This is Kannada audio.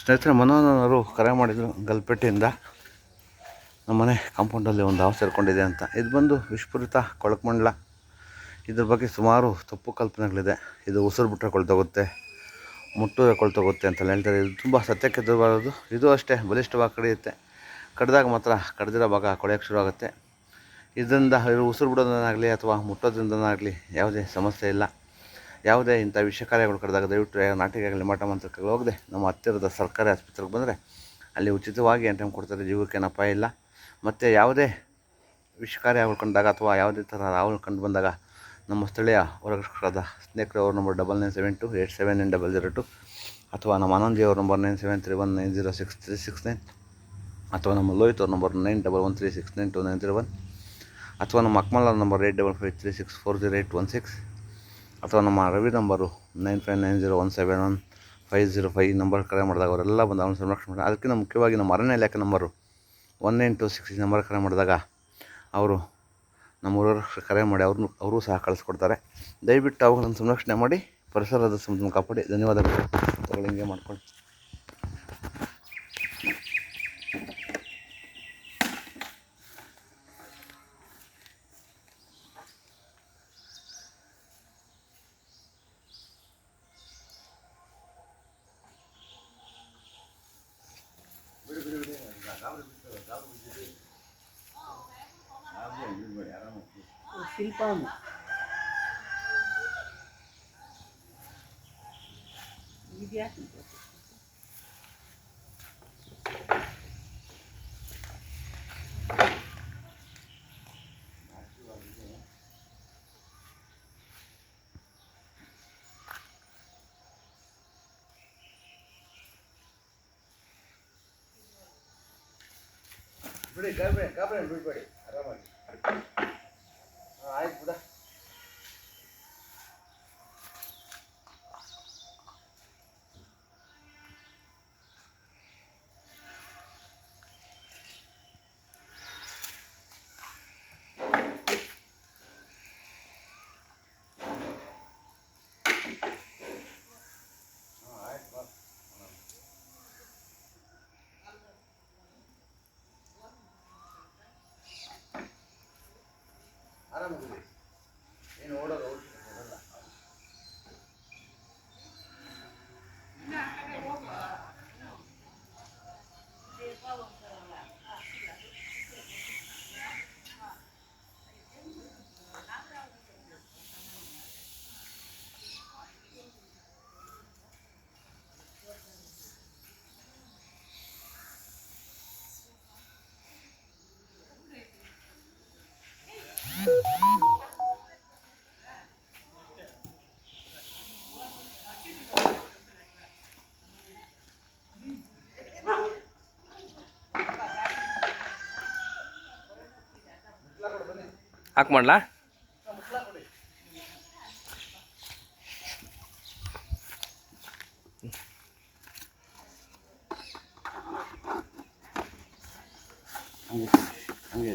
ಸ್ನೇಹಿತರೆ, ಮನೋಹರವರು ಕರೆ ಮಾಡಿದರು ಗಲ್ಪೆಟ್ಟಿಯಿಂದ. ನಮ್ಮನೆ ಕಾಂಪೌಂಡಲ್ಲಿ ಒಂದು ಹಾವು ಸೇರಿಕೊಂಡಿದೆ ಅಂತ. ಇದು ಬಂದು ವಿಷಪೂರಿತ ಕೊಳಕಮಂಡಲ. ಇದ್ರ ಬಗ್ಗೆ ಸುಮಾರು ತಪ್ಪು ಕಲ್ಪನೆಗಳಿದೆ. ಇದು ಉಸಿರು ಬಿಟ್ಟರೆ ಕೊಳ್ತೋಗುತ್ತೆ, ಮುಟ್ಟಿದ್ರೆ ಕೊಳ್ತೋಗುತ್ತೆ ಅಂತೆಲ್ಲ ಹೇಳ್ತಾರೆ. ಇದು ತುಂಬ ಸತ್ಯಕ್ಕೆ ದೂರವಾದದ್ದು. ಇದು ಅಷ್ಟೇ ಬಲಿಷ್ಠವಾಗಿ ಕಡಿಯುತ್ತೆ. ಕಡಿದಾಗ ಮಾತ್ರ ಕಡ್ದಿರೋ ಭಾಗ ಕೊಳೆಯೋಕ್ಕೆ ಶುರು ಆಗುತ್ತೆ. ಇದರಿಂದ ಉಸಿರು ಬಿಡೋದನ್ನಾಗಲಿ ಅಥವಾ ಮುಟ್ಟೋದ್ರಿಂದನಾಗಲಿ ಯಾವುದೇ ಸಮಸ್ಯೆ ಇಲ್ಲ. ಯಾವುದೇ ಇಂಥ ವಿಷಕಾರ್ಯಗಳು ಕಡಿದಾಗ ದಯವಿಟ್ಟು ನಾಟಿಗಾಗಲಿ ಮಾಟ ಮಂತ್ರಕ್ಕೆ ಹೋಗದೆ ನಮ್ಮ ಹತ್ತಿರದ ಸರ್ಕಾರಿ ಆಸ್ಪತ್ರೆಗೆ ಬಂದರೆ ಅಲ್ಲಿ ಉಚಿತವಾಗಿ ಟೈಮ್ ಕೊಡ್ತಾರೆ. ಜೀವಕ್ಕೇನು ಅಪಾಯ ಇಲ್ಲ. ಮತ್ತು ಯಾವುದೇ ವಿಷಕಾರ್ಯಗಳು ಕಂಡಾಗ ಅಥವಾ ಯಾವುದೇ ಥರ ಹಾವುಗಳು ಕಂಡು ಬಂದಾಗ ನಮ್ಮ ಸ್ಥಳೀಯ ಹೊರಗಡೆ ಸ್ನೇಹಿತರೆ ಅವ್ರ ನಂಬರ್ 9972879002 ಅಥವಾ ನಮ್ಮ ಆನಂದಿಯವ್ರ ನಂಬರ್ 9731906369 ಅಥವಾ ನಮ್ಮ ಲೋಹಿತ್ ಅವ್ರ ನಂಬರ್ 9113692901 ಅಥವಾ ನಮ್ಮ ಅಕ್ಮಲ್ ಅವ್ರ ನಂಬರ್ 8553640816 ಅಥವಾ ನಮ್ಮ ರವಿ ನಂಬರು 9590171505 ನಂಬರ್ ಕರೆ ಮಾಡಿದಾಗ ಅವರೆಲ್ಲ ಬಂದು ಅವನು ಸಂರಕ್ಷಣೆ ಮಾಡಿ. ಅದಕ್ಕಿಂತ ಮುಖ್ಯವಾಗಿ ನಮ್ಮ ಅರಣ್ಯ ಇಲಾಖೆ ನಂಬರು 1926 ನಂಬರ್ ಕರೆ ಮಾಡಿದಾಗ ಅವರು ನಮ್ಮೂರವ್ರ ಕರೆ ಮಾಡಿ ಅವರು ಸಹ ಕಳಿಸ್ಕೊಡ್ತಾರೆ. ದಯವಿಟ್ಟು ಅವುಗಳನ್ನು ಸಂರಕ್ಷಣೆ ಮಾಡಿ ಪರಿಸರದ ಸಮತೋಲನ ಕಾಪಾಡಿ. ಧನ್ಯವಾದಗಳು. ತಗೊಳ್ಳಿ, ಹಿಂಗೆ ಮಾಡ್ಕೊಂಡು ಶಿಲ್ಪಾನು ಇದೆಯಾ? ಬಿಡಿ, ಗಾಬರಿ ಬಿಡಬೇಡಿ, ಆರಾಮಾಗಿ. ಆಯ್ತು ಬಿಡ. ಆರಾಮಾಗಿ ಏನು ಓಡೋದು ಬರಲ್ಲ. ಹಾಕಿ ಮಾಡ್ಲಾ? ಹಂಗೆ ಹಂಗೆ